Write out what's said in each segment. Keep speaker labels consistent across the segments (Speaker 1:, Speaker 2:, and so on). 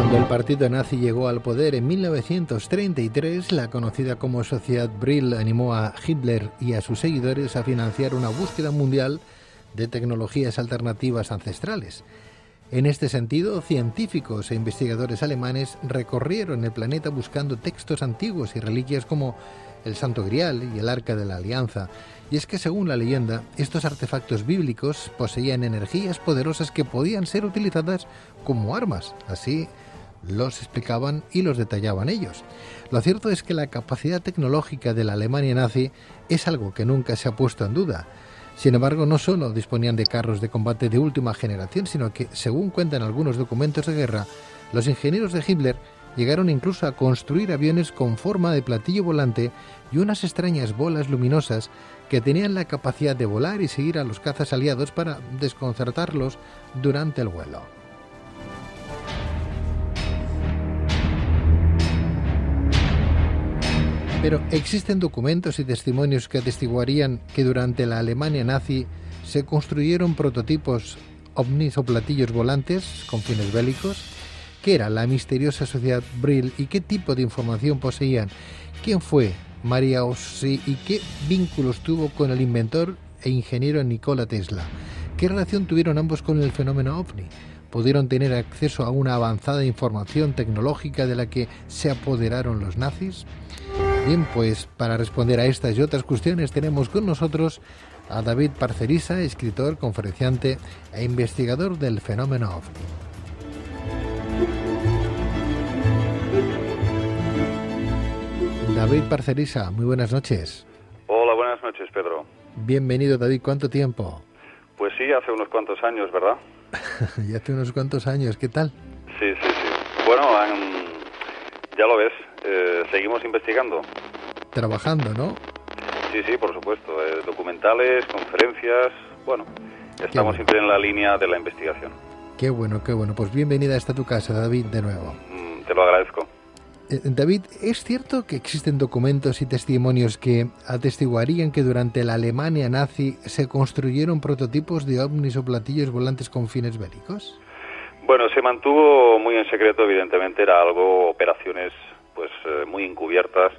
Speaker 1: Cuando el partido nazi llegó al poder en 1933, la conocida como Sociedad Brill animó a Hitler y a sus seguidores a financiar una búsqueda mundial de tecnologías alternativas ancestrales. En este sentido, científicos e investigadores alemanes recorrieron el planeta buscando textos antiguos y reliquias como el Santo Grial y el Arca de la Alianza. Y es que, según la leyenda, estos artefactos bíblicos poseían energías poderosas que podían ser utilizadas como armas. Así los explicaban y los detallaban ellos. Lo cierto es que la capacidad tecnológica de la Alemania nazi es algo que nunca se ha puesto en duda. Sin embargo, no solo disponían de carros de combate de última generación, sino que, según cuentan algunos documentos de guerra, los ingenieros de Hitler llegaron incluso a construir aviones con forma de platillo volante y unas extrañas bolas luminosas que tenían la capacidad de volar y seguir a los cazas aliados para desconcertarlos durante el vuelo. Pero existen documentos y testimonios que atestiguarían que durante la Alemania nazi se construyeron prototipos ovnis o platillos volantes con fines bélicos. ¿Qué era la misteriosa Sociedad Brill y qué tipo de información poseían? ¿Quién fue Maria Orsi y qué vínculos tuvo con el inventor e ingeniero Nikola Tesla? ¿Qué relación tuvieron ambos con el fenómeno ovni? ¿Pudieron tener acceso a una avanzada información tecnológica de la que se apoderaron los nazis? Bien, pues para responder a estas y otras cuestiones tenemos con nosotros a David Parcerisa, escritor, conferenciante e investigador del fenómeno ovni. David Parcerisa, muy buenas noches.
Speaker 2: Hola, buenas noches, Pedro.
Speaker 1: Bienvenido, David. ¿Cuánto tiempo?
Speaker 2: Pues sí, hace unos cuantos años, ¿verdad?
Speaker 1: Ya hace unos cuantos años. ¿Qué tal?
Speaker 2: Sí. Bueno, ya lo ves, seguimos investigando.
Speaker 1: Trabajando, ¿no?
Speaker 2: Sí, por supuesto. Documentales, conferencias, bueno, estamos siempre en la línea de la investigación.
Speaker 1: Qué bueno. Pues bienvenida hasta tu casa, David, de nuevo.
Speaker 2: Te lo agradezco.
Speaker 1: David, ¿es cierto que existen documentos y testimonios que atestiguarían que durante la Alemania nazi se construyeron prototipos de ovnis o platillos volantes con fines bélicos?
Speaker 2: Bueno, se mantuvo muy en secreto, evidentemente, era algo, operaciones pues muy encubiertas,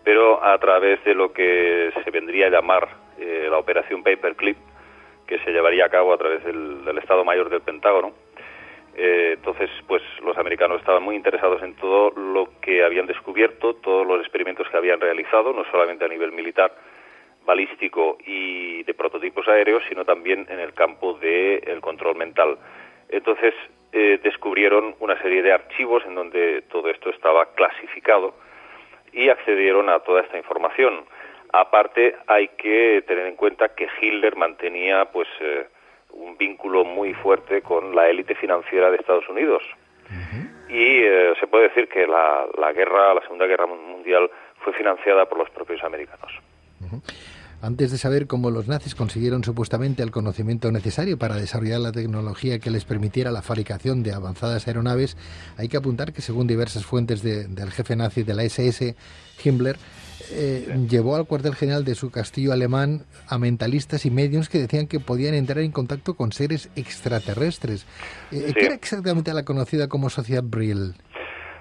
Speaker 2: pero a través de lo que se vendría a llamar la operación Paperclip, que se llevaría a cabo a través del Estado Mayor del Pentágono. Entonces, pues los americanos estaban muy interesados en todo lo que habían descubierto, todos los experimentos que habían realizado, no solamente a nivel militar, balístico y de prototipos aéreos, sino también en el campo del control mental. Entonces, descubrieron una serie de archivos en donde todo esto estaba clasificado y accedieron a toda esta información. Aparte, hay que tener en cuenta que Hitler mantenía, pues, un vínculo muy fuerte con la élite financiera de Estados Unidos. Y se puede decir que la Segunda Guerra Mundial fue financiada por los propios americanos.
Speaker 1: Antes de saber cómo los nazis consiguieron supuestamente el conocimiento necesario para desarrollar la tecnología que les permitiera la fabricación de avanzadas aeronaves, hay que apuntar que, según diversas fuentes del jefe nazi de la SS, Himmler, llevó al cuartel general de su castillo alemán a mentalistas y mediums que decían que podían entrar en contacto con seres extraterrestres. ¿Qué era exactamente la conocida como Sociedad Brill?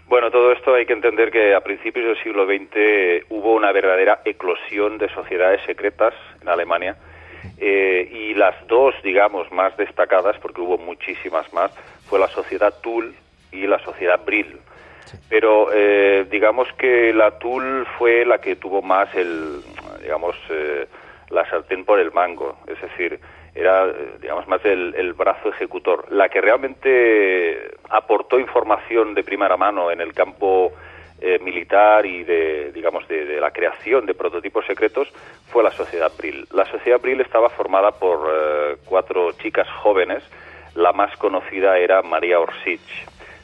Speaker 2: Bueno, todo esto hay que entender que a principios del siglo XX hubo una verdadera eclosión de sociedades secretas en Alemania y las dos, digamos, más destacadas, porque hubo muchísimas más, fue la Sociedad Thule y la Sociedad Brill. Pero digamos que la Thule fue la que tuvo más la sartén por el mango, es decir, era, digamos, más el brazo ejecutor. La que realmente aportó información de primera mano en el campo militar y de la creación de prototipos secretos fue la Sociedad Brill. La Sociedad Brill estaba formada por 4 chicas jóvenes. La más conocida era Maria Orsic.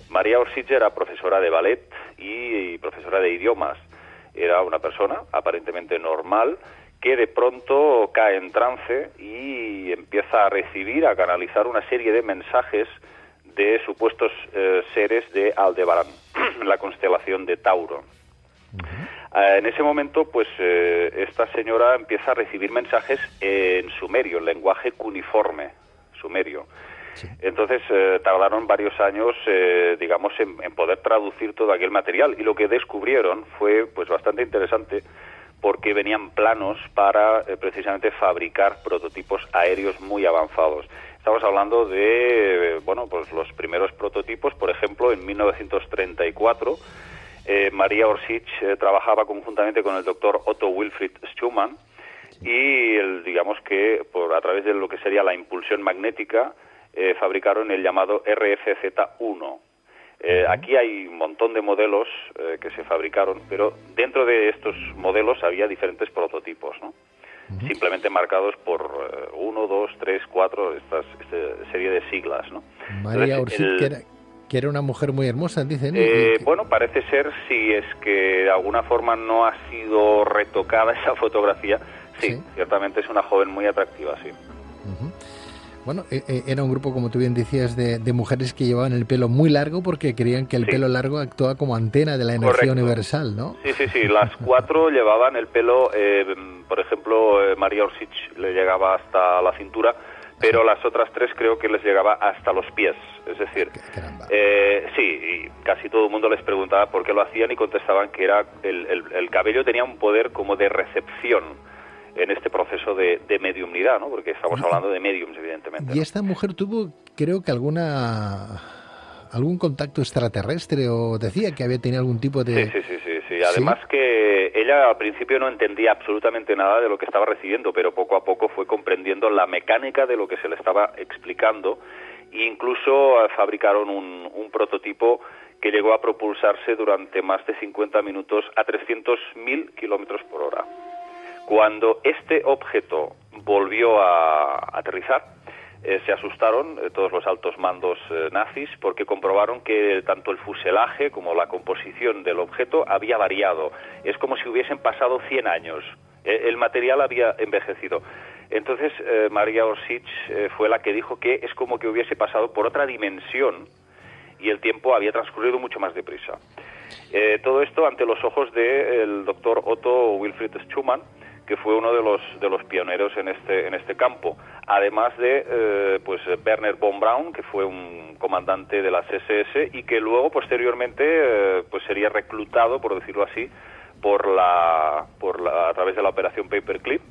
Speaker 2: Maria Orsic era profesora de ballet y profesora de idiomas. Era una persona aparentemente normal que de pronto cae en trance y empieza a recibir, a canalizar una serie de mensajes de supuestos seres de Aldebarán, la constelación de Tauro. En ese momento, pues esta señora empieza a recibir mensajes en sumerio, en lenguaje cuneiforme, sumerio.
Speaker 1: Sí.
Speaker 2: Entonces tardaron varios años, digamos, en poder traducir todo aquel material, y lo que descubrieron fue pues bastante interesante, porque venían planos para precisamente fabricar prototipos aéreos muy avanzados. Estamos hablando de, bueno, pues los primeros prototipos, por ejemplo, en 1934, Maria Orsic trabajaba conjuntamente con el doctor Otto Wilfried Schumann, y digamos que a través de lo que sería la impulsión magnética fabricaron el llamado RFZ-1. Aquí hay un montón de modelos que se fabricaron, pero dentro de estos modelos había diferentes prototipos, ¿no? Simplemente marcados por 1, 2, 3, 4, esta serie de siglas, ¿no?
Speaker 1: Maria Orsic, que era una mujer muy hermosa, dicen.
Speaker 2: Bueno, parece ser, si es que de alguna forma no ha sido retocada esa fotografía, sí, ciertamente es una joven muy atractiva, sí.
Speaker 1: Bueno, era un grupo, como tú bien decías, de mujeres que llevaban el pelo muy largo porque creían que el pelo largo actuaba como antena de la energía universal, ¿no?
Speaker 2: Sí. Las 4 llevaban el pelo, por ejemplo, Maria Orsic le llegaba hasta la cintura, pero las otras 3 creo que les llegaba hasta los pies. Es decir, sí, y casi todo el mundo les preguntaba por qué lo hacían y contestaban que era el cabello tenía un poder como de recepción en este proceso de mediumnidad, ¿no? Porque estamos hablando de mediums, evidentemente.
Speaker 1: Y esta mujer tuvo, creo que algún contacto extraterrestre, o decía que había tenido algún tipo de...
Speaker 2: Sí. Además que ella al principio no entendía absolutamente nada de lo que estaba recibiendo, pero poco a poco fue comprendiendo la mecánica de lo que se le estaba explicando, e incluso fabricaron un prototipo que llegó a propulsarse durante más de 50 minutos a 300.000 kilómetros por hora. Cuando este objeto volvió a aterrizar, se asustaron todos los altos mandos nazis, porque comprobaron que tanto el fuselaje como la composición del objeto había variado. Es como si hubiesen pasado 100 años. El material había envejecido. Entonces, Maria Orsic fue la que dijo que es como que hubiese pasado por otra dimensión y el tiempo había transcurrido mucho más deprisa. Todo esto ante los ojos del doctor Otto Wilfried Schumann, que fue uno de los pioneros en este campo, además de Werner von Braun, que fue un comandante de las SS y que luego posteriormente pues sería reclutado, por decirlo así, a través de la operación Paperclip,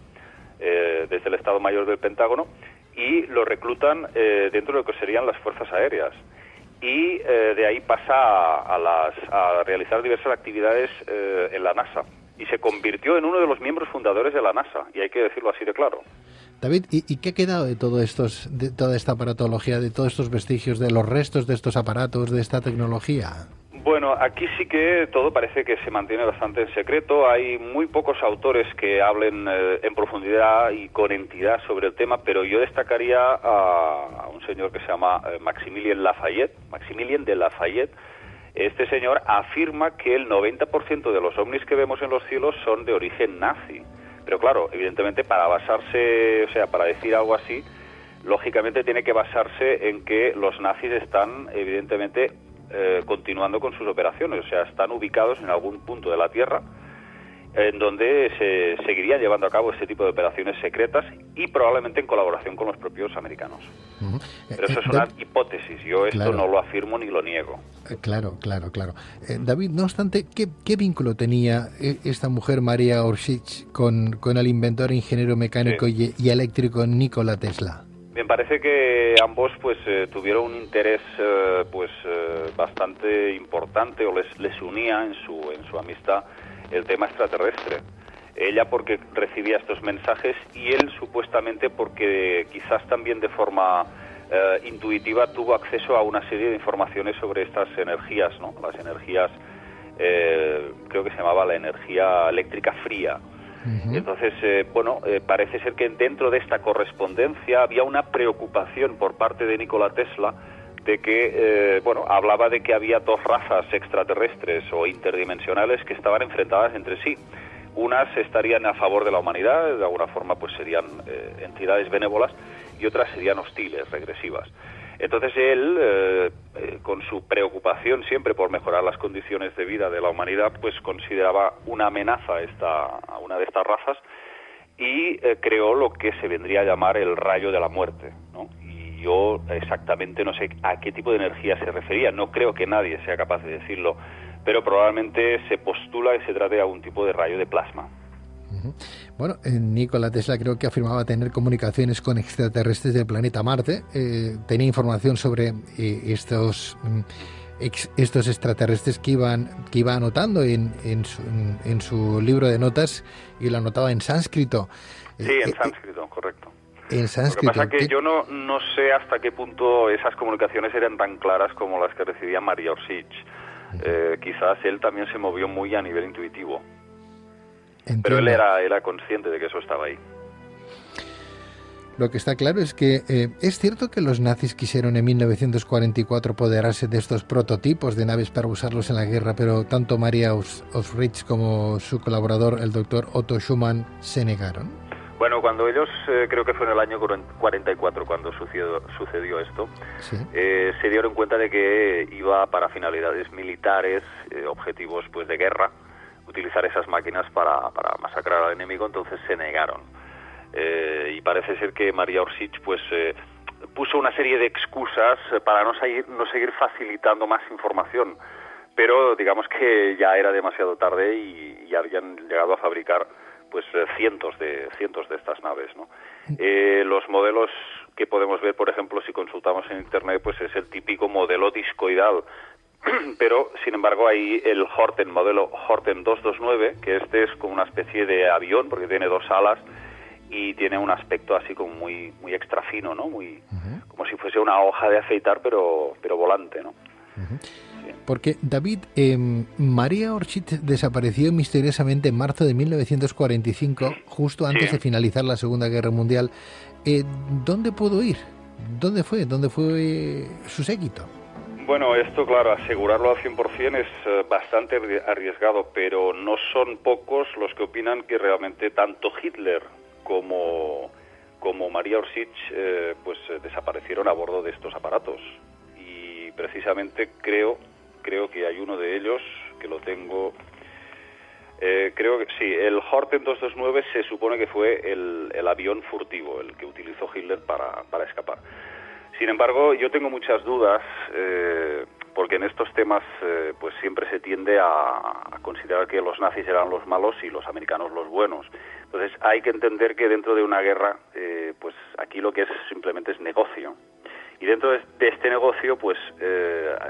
Speaker 2: desde el Estado Mayor del Pentágono, y lo reclutan dentro de lo que serían las fuerzas aéreas. Y de ahí pasa a realizar diversas actividades en la NASA. Y se convirtió en uno de los miembros fundadores de la NASA, y hay que decirlo así de claro.
Speaker 1: David, ¿y qué ha quedado de toda esta aparatología, de todos estos vestigios, de los restos de estos aparatos, de esta tecnología?
Speaker 2: Bueno, aquí sí que todo parece que se mantiene bastante en secreto. Hay muy pocos autores que hablen en profundidad y con entidad sobre el tema, pero yo destacaría a un señor que se llama Maximilien de Lafayette. Este señor afirma que el 90% de los ovnis que vemos en los cielos son de origen nazi. Pero claro, evidentemente para decir algo así, lógicamente tiene que basarse en que los nazis están evidentemente continuando con sus operaciones, o sea, están ubicados en algún punto de la Tierra en donde se seguirían llevando a cabo este tipo de operaciones secretas y probablemente en colaboración con los propios americanos. Pero eso es una hipótesis, yo esto no lo afirmo ni lo niego.
Speaker 1: Claro. David, no obstante, ¿qué vínculo tenía esta mujer, Maria Orsic, con el inventor, ingeniero mecánico y eléctrico Nikola Tesla?
Speaker 2: Me parece que ambos tuvieron un interés bastante importante, o les unía en su amistad el tema extraterrestre. Ella porque recibía estos mensajes y él supuestamente porque quizás también de forma intuitiva tuvo acceso a una serie de informaciones sobre estas energías, ¿no? Las energías, creo que se llamaba la energía eléctrica fría. Entonces, parece ser que dentro de esta correspondencia había una preocupación por parte de Nikola Tesla de que, hablaba de que había dos razas extraterrestres o interdimensionales que estaban enfrentadas entre sí. Unas estarían a favor de la humanidad, de alguna forma pues serían entidades benévolas, y otras serían hostiles, regresivas. Entonces él, con su preocupación siempre por mejorar las condiciones de vida de la humanidad, pues consideraba una amenaza a una de estas razas y creó lo que se vendría a llamar el rayo de la muerte, ¿no? Y yo exactamente no sé a qué tipo de energía se refería, no creo que nadie sea capaz de decirlo, pero probablemente se postula que se trate de algún tipo de rayo de plasma.
Speaker 1: Bueno, Nikola Tesla creo que afirmaba tener comunicaciones con extraterrestres del planeta Marte. Tenía información sobre estos extraterrestres que iba anotando en su libro de notas, y lo anotaba en sánscrito.
Speaker 2: Sí, en sánscrito, correcto.
Speaker 1: En sánscrito.
Speaker 2: Lo que pasa es que yo no sé hasta qué punto esas comunicaciones eran tan claras como las que recibía Maria Orsic. Quizás él también se movió muy a nivel intuitivo. Entiendo. Pero él era consciente de que eso estaba ahí.
Speaker 1: Lo que está claro es que es cierto que los nazis quisieron en 1944 apoderarse de estos prototipos de naves para usarlos en la guerra, pero tanto Maria Orsic como su colaborador, el doctor Otto Schumann, se negaron.
Speaker 2: Bueno, cuando ellos, creo que fue en el año 44 cuando sucedió esto, ¿sí? Se dieron cuenta de que iba para finalidades militares, objetivos pues de guerra, utilizar esas máquinas para masacrar al enemigo, entonces se negaron. Y parece ser que Maria Orsic pues puso una serie de excusas para no seguir facilitando más información, pero digamos que ya era demasiado tarde y habían llegado a fabricar pues cientos de estas naves, ¿no? Los modelos que podemos ver, por ejemplo, si consultamos en internet, pues es el típico modelo discoidal, pero sin embargo hay el modelo Horten 229, que este es como una especie de avión porque tiene dos alas y tiene un aspecto así como muy extra fino, ¿no? Muy como si fuese una hoja de afeitar, pero volante, ¿no?
Speaker 1: Sí. Porque, David, Maria Orsic desapareció misteriosamente en marzo de 1945, justo antes de finalizar la Segunda Guerra Mundial. ¿Dónde pudo ir? ¿Dónde fue? ¿Dónde fue su séquito?
Speaker 2: Bueno, esto, claro, asegurarlo al 100% es bastante arriesgado, pero no son pocos los que opinan que realmente tanto Hitler como Maria Orsic pues desaparecieron a bordo de estos aparatos. Y precisamente creo que hay uno de ellos que lo tengo. Creo que sí, el Horten 229 se supone que fue el avión furtivo, el que utilizó Hitler para escapar. Sin embargo, yo tengo muchas dudas, porque en estos temas pues siempre se tiende a considerar que los nazis eran los malos y los americanos los buenos. Entonces hay que entender que dentro de una guerra, pues aquí lo que es simplemente es negocio. Y dentro de este negocio, pues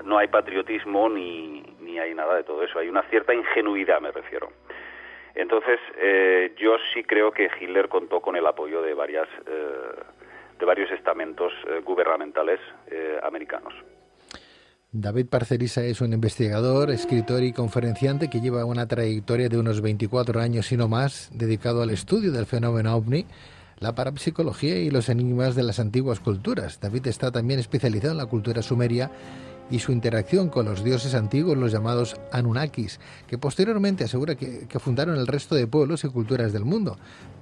Speaker 2: no hay patriotismo ni hay nada de todo eso. Hay una cierta ingenuidad, me refiero. Entonces, yo sí creo que Hitler contó con el apoyo de varios estamentos gubernamentales americanos.
Speaker 1: David Parcerisa es un investigador, escritor y conferenciante que lleva una trayectoria de unos 24 años y no más dedicado al estudio del fenómeno OVNI, la parapsicología y los enigmas de las antiguas culturas. David está también especializado en la cultura sumeria y su interacción con los dioses antiguos, los llamados Anunnakis, que posteriormente asegura que fundaron el resto de pueblos y culturas del mundo.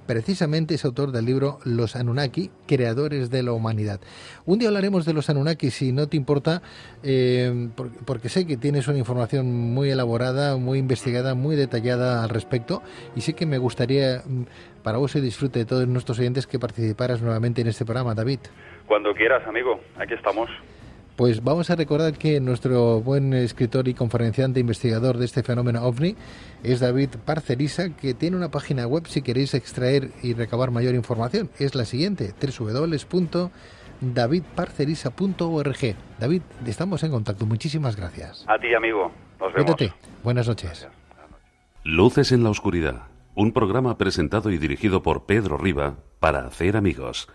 Speaker 1: Precisamente es autor del libro Los Anunnaki, creadores de la humanidad. Un día hablaremos de los Anunnakis, si no te importa, porque sé que tienes una información muy elaborada, muy investigada, muy detallada al respecto, y sí que me gustaría, para vos y disfrute de todos nuestros oyentes, que participaras nuevamente en este programa, David.
Speaker 2: Cuando quieras, amigo, aquí estamos.
Speaker 1: Pues vamos a recordar que nuestro buen escritor y conferenciante investigador de este fenómeno OVNI es David Parcerisa, que tiene una página web si queréis extraer y recabar mayor información. Es la siguiente, www.davidparcerisa.org. David, estamos en contacto. Muchísimas gracias.
Speaker 2: A ti, amigo. Nos vemos.
Speaker 1: Cuídate. Buenas noches.
Speaker 3: Luces en la oscuridad. Un programa presentado y dirigido por Pedro Riba para hacer amigos.